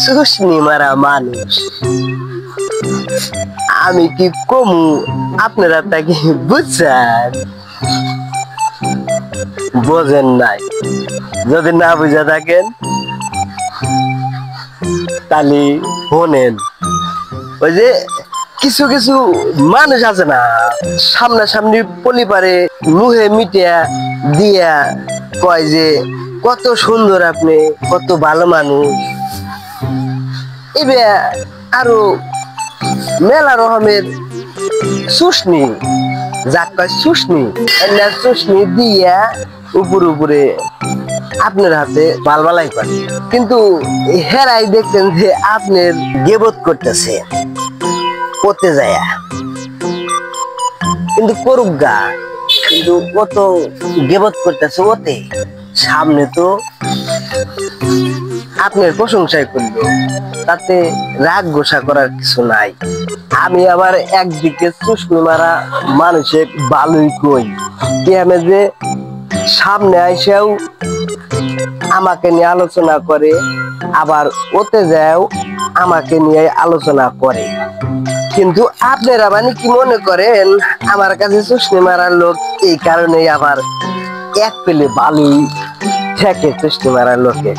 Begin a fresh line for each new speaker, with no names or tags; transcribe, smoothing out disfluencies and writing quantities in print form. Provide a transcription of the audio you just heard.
সুস্নি মারা মানুষ আমি কি কমু আপনারা তা কি বুঝছেন? বোঝেন নাই? যদি না বুঝা থাকেন তাহলে শোনেন। ওই যে কিছু কিছু মানুষ আছে না, সামনাসামনি পলিপারে মুহে মিটিয়া দিয়া কয় যে কত সুন্দর আপনি, কত ভালো মানুষ। এবার আরো মেলা রকমের সুস্নি, যাক কয় সুস্নি, সুস্নি দিয়া উপরে উপরে আপনার হাতে বালবালাই করে, কিন্তু হেরাই দেখতেন যে আপনার গেবত করতেছে পড়তে যায়, কিন্তু করুক গা, কিন্তু কত গেবত করতেছে ওতে, সামনে তো আপনার প্রশংসাই করলো, তাতে রাগ গোসা করার কিছু নাই। আমি আবার একদিকে সুস্মি মারা মানুষের ভালোই কই, কেমন যে সামনে আইসাও আমাকে নিয়ে আলোচনা করে, আবার ওতে যাও আমাকে নিয়ে আলোচনা করে। কিন্তু আপনারা মানে কি মনে করেন আমার কাছে সুস্মি মারার লোক, এই কারণে আবার এক পেলে ভালোই ঠেকে সুস্মি মারার লোকে।